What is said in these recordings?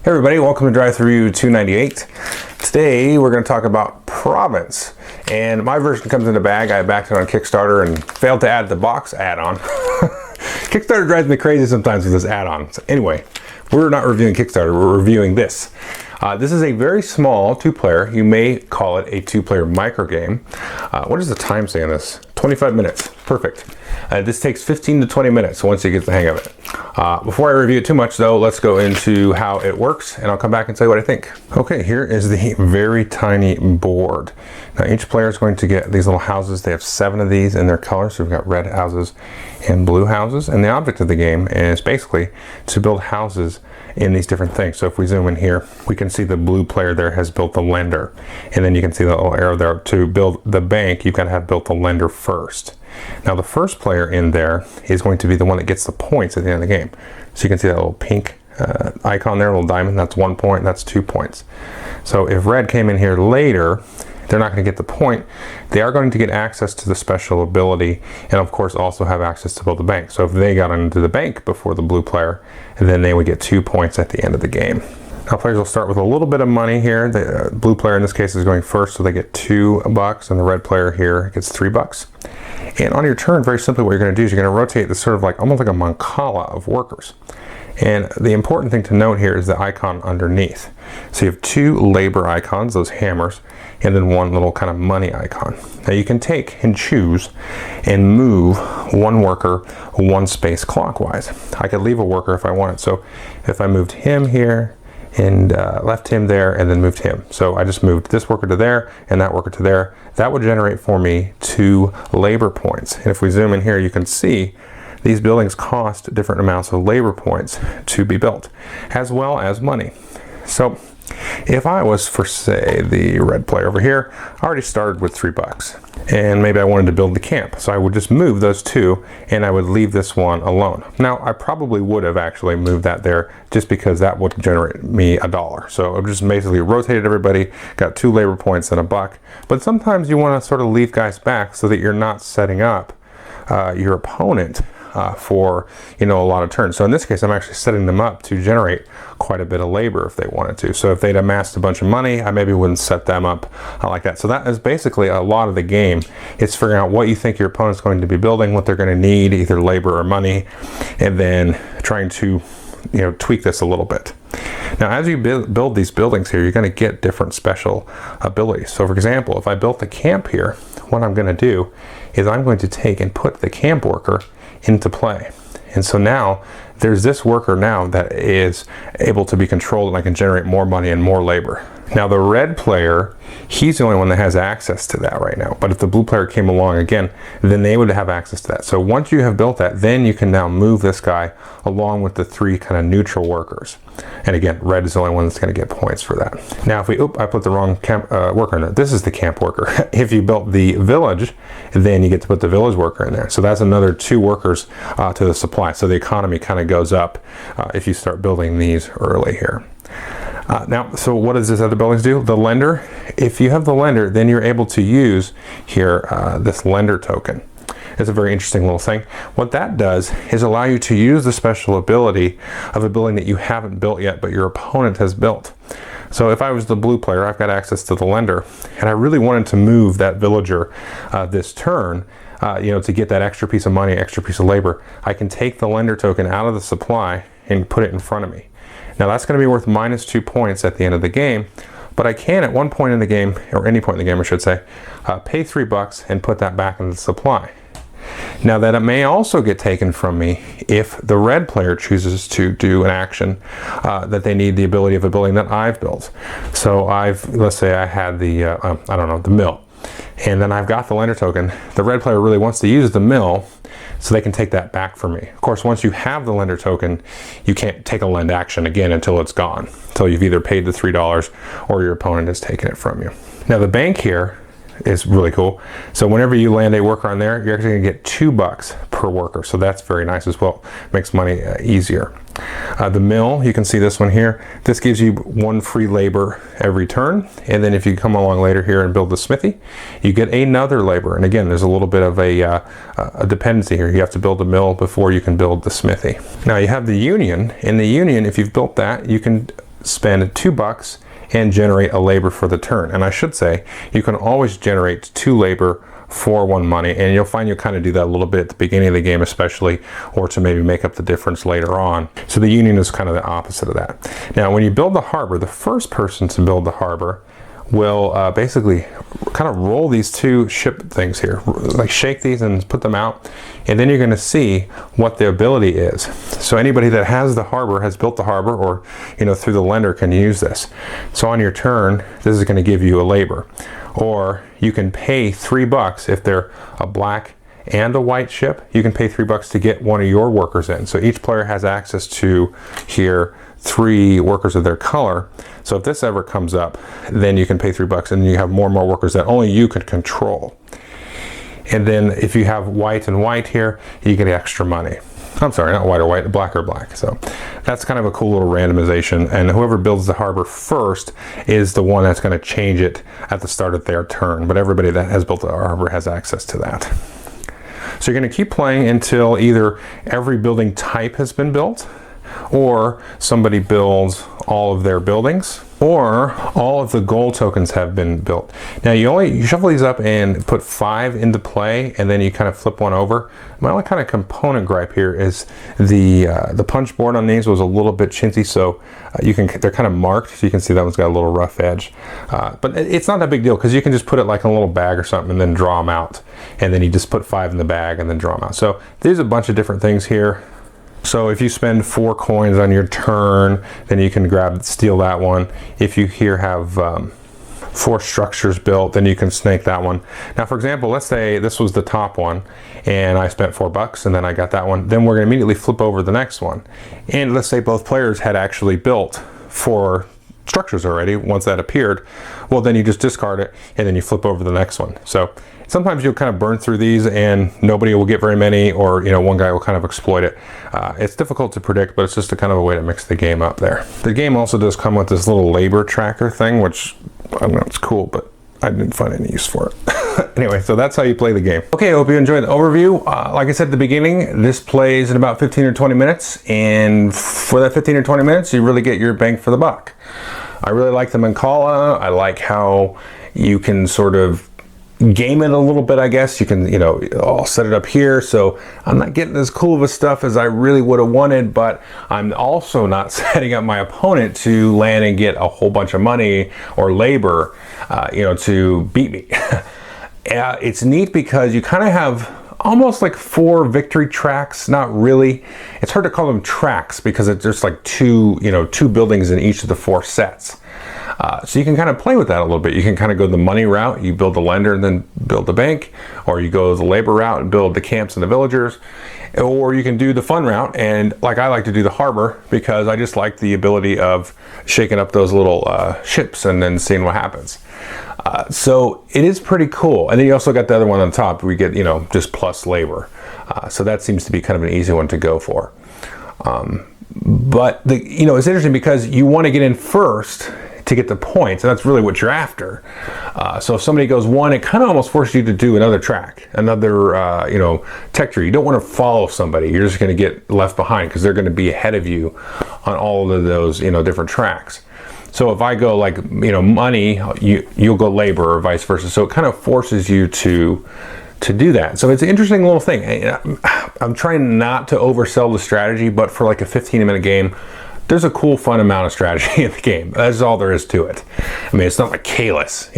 Hey everybody, welcome to Drive Through 298. Today we're going to talk about Province, and my version comes in a bag. I backed it on Kickstarter and failed to add the box add-on. Kickstarter drives me crazy sometimes with this add-on. So anyway, we're not reviewing Kickstarter, we're reviewing this. This is a very small two-player, you may call it a two-player micro game. What does the time say on this? 25 minutes, perfect. This takes 15 to 20 minutes once you get the hang of it. Before I review it too much though, let's go into how it works and I'll come back and tell you what I think. Okay, here is the very tiny board. Now each player is going to get these little houses. They have 7 of these in their colors. So we've got red houses and blue houses. And the object of the game is basically to build houses in these different things. So if we zoom in here, we can see the blue player there has built the lender. And then you can see the little arrow there. To build the bank, you've got to have built the lender first. Now the first player in there is going to be the one that gets the points at the end of the game. So you can see that little pink icon there, little diamond, that's 1 point, that's 2 points. So if red came in here later, they're not going to get the point. They are going to get access to the special ability and of course also have access to build the bank. So if they got into the bank before the blue player, then they would get 2 points at the end of the game. Now players will start with a little bit of money here. The blue player in this case is going first, so they get $2, and the red player here gets $3. And on your turn, very simply what you're going to do is you're going to rotate this sort of like almost like a mancala of workers. And the important thing to note here is the icon underneath. So you have 2 labor icons, those hammers, and then 1 little kind of money icon. Now you can take and choose and move 1 worker 1 space clockwise. I could leave a worker if I wanted. So if I moved him here and left him there and then moved him. So I just moved this worker to there and that worker to there. That would generate for me 2 labor points. And if we zoom in here, you can see these buildings cost different amounts of labor points to be built, as well as money. So if I was for, say, the red player over here, I already started with $3. And maybe I wanted to build the camp. So I would just move those 2 and I would leave this one alone. Now, I probably would have actually moved that there just because that would generate me $1. So I just basically rotated everybody, got 2 labor points and $1. But sometimes you want to sort of leave guys back so that you're not setting up your opponent for a lot of turns. So in this case, I'm actually setting them up to generate quite a bit of labor if they wanted to. So if they'd amassed a bunch of money, I maybe wouldn't set them up like that. So that is basically a lot of the game. It's figuring out what you think your opponent's going to be building, what they're going to need, either labor or money, and then trying to tweak this a little bit. Now as you build these buildings here, you're going to get different special abilities. So for example, if I built the camp here, what I'm going to do is I'm going to take and put the camp worker into play. And so now there's this worker now that is able to be controlled, and I can generate more money and more labor. Now the red player, he's the only one that has access to that right now. But if the blue player came along again, then they would have access to that. So once you have built that, then you can now move this guy along with the 3 kind of neutral workers. And again, red is the only one that's going to get points for that. Now if we, I put the wrong camp worker in there. This is the camp worker. If you built the village, then you get to put the village worker in there. So that's another 2 workers to the supply. So the economy kind of goes up if you start building these early here. Now, so what does this other buildings do? The lender, if you have the lender, then you're able to use here this lender token. It's a very interesting little thing. What that does is allow you to use the special ability of a building that you haven't built yet, but your opponent has built. So if I was the blue player, I've got access to the lender, and I really wanted to move that villager this turn, to get that extra piece of money, extra piece of labor. I can take the lender token out of the supply and put it in front of me. Now that's going to be worth -2 points at the end of the game, but I can at one point in the game, or any point in the game I should say, pay $3 and put that back into the supply. Now that it may also get taken from me if the red player chooses to do an action that they need the ability of a building that I've built. So let's say I had the, the mill, and then I've got the lender token. The red player really wants to use the mill, so they can take that back from me. Of course, once you have the lender token, you can't take a lend action again until it's gone. Until you've either paid the $3 or your opponent has taken it from you. Now the bank here is really cool. So whenever you land a worker on there, you're actually gonna get $2 per worker. So that's very nice as well. Makes money easier. The mill, you can see this one here. This gives you 1 free labor every turn. And then if you come along later here and build the smithy, you get another labor. And again, there's a little bit of a dependency here. You have to build a mill before you can build the smithy. Now you have the union. In the union, if you've built that, you can spend $2 and generate a labor for the turn. And I should say, you can always generate 2 labor for 1 money, and you'll find you'll kind of do that a little bit at the beginning of the game especially, or to maybe make up the difference later on. So the union is kind of the opposite of that. Now when you build the harbor, the first person to build the harbor will basically kind of roll these 2 ship things here, like shake these and put them out, and then you're going to see what the ability is. So anybody that has the harbor, has built the harbor, or through the lender, can use this. So on your turn, this is going to give you a labor, or you can pay $3 if they're a black and a white ship. You can pay $3 to get one of your workers in. So each player has access to here 3 workers of their color. So if this ever comes up, then you can pay $3 and you have more and more workers that only you can control. And then if you have white and white here, you get extra money. I'm sorry, not white or white, black or black. So that's kind of a cool little randomization, and whoever builds the harbor first is the one that's going to change it at the start of their turn. But everybody that has built the harbor has access to that. So you're going to keep playing until either every building type has been built, or somebody builds all of their buildings, or all of the gold tokens have been built. Now you shuffle these up and put 5 into play, and then you kind of flip 1 over. My only kind of component gripe here is the punch board on these was a little bit chintzy, so they're kind of marked, so you can see that one's got a little rough edge. But it's not that big deal, because you can just put it like in a little bag or something and then draw them out, and then you just put 5 in the bag and then draw them out. So there's a bunch of different things here. So if you spend 4 coins on your turn, then you can steal that one. If you here have 4 structures built, then you can snake that one. Now for example, let's say this was the top one and I spent $4 and then I got that one. Then we're going to immediately flip over the next one. And let's say both players had actually built 4 structures already once that appeared. Well, then you just discard it and then you flip over the next one. So sometimes you'll kind of burn through these and nobody will get very many, or one guy will kind of exploit it. It's difficult to predict, but it's just a kind of a way to mix the game up there. The game also does come with this little labor tracker thing, which I don't know, it's cool, but I didn't find any use for it. Anyway, so that's how you play the game. Okay, I hope you enjoyed the overview. Like I said at the beginning, this plays in about 15 or 20 minutes, and for that 15 or 20 minutes, you really get your bang for the buck. I really like the Mancala. I like how you can sort of game it a little bit, I guess. You can, I'll set it up here, so I'm not getting as cool of a stuff as I really would have wanted, but I'm also not setting up my opponent to land and get a whole bunch of money or labor, to beat me. It's neat because you kind of have almost like 4 victory tracks. Not really. It's hard to call them tracks because it's just like 2 buildings in each of the 4 sets. So you can kind of play with that a little bit. You can kind of go the money route, you build the lender and then build the bank, or you go the labor route and build the camps and the villagers, or you can do the fun route, and like I like to do the harbor because I just like the ability of shaking up those little ships and then seeing what happens. So it is pretty cool. And then you also got the other one on top, we get just plus labor. So that seems to be kind of an easy one to go for. But it's interesting because you want to get in first to get the points, and that's really what you're after. So if somebody goes 1, it kind of almost forces you to do another track, another tech tree. You don't want to follow somebody. You're just going to get left behind because they're going to be ahead of you on all of those different tracks. So if I go like money, you'll go labor, or vice versa. So it kind of forces you to do that. So it's an interesting little thing. I'm trying not to oversell the strategy, but for like a 15-minute game, there's a cool, fun amount of strategy in the game. That's all there is to it. I mean, it's not like Kalis.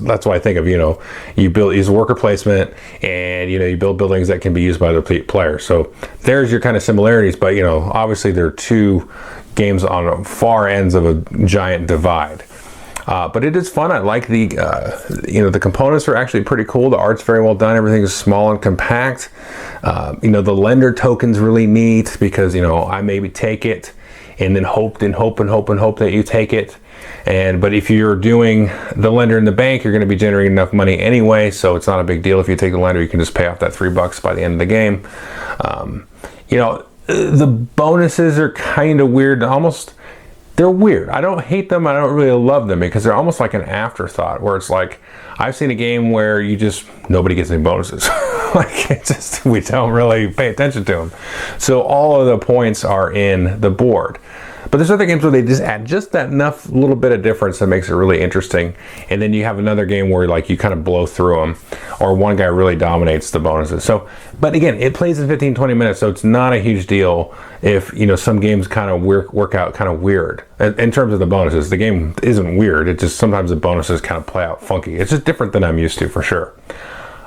That's what I think of. You use worker placement, and you build buildings that can be used by the players. So there's your kind of similarities. But obviously there are 2 games on far ends of a giant divide. But it is fun. I like the components are actually pretty cool. The art's very well done. Everything is small and compact. The lender token's really neat because I maybe take it and then hope that you take it. But if you're doing the lender in the bank, you're going to be generating enough money anyway, so it's not a big deal. If you take the lender, you can just pay off that $3 by the end of the game. The bonuses are kind of weird. They're weird. I don't hate them. I don't really love them because they're almost like an afterthought, where it's like, I've seen a game where nobody gets any bonuses. We don't really pay attention to them. So all of the points are in the board. But there's other games where they just add just that enough little bit of difference that makes it really interesting. And then you have another game where like you kind of blow through them, or one guy really dominates the bonuses. So, but again, it plays in 15-20 minutes, so it's not a huge deal if, you know, some games kind of work out kind of weird. In terms of the bonuses, the game isn't weird. It just sometimes the bonuses kind of play out funky. It's just different than I'm used to, for sure.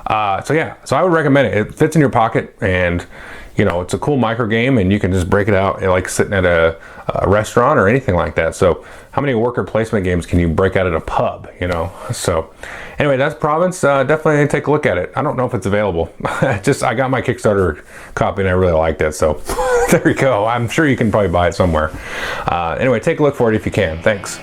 So yeah, so I would recommend it. It fits in your pocket, and you know, it's a cool micro game, and you can just break it out like sitting at a restaurant or anything like that. So how many worker placement games can you break out at a pub, you know? So anyway, that's Province. Definitely take a look at it. I don't know if it's available. I got my Kickstarter copy and I really liked it. So there you go. I'm sure you can probably buy it somewhere. Anyway, take a look for it if you can. Thanks.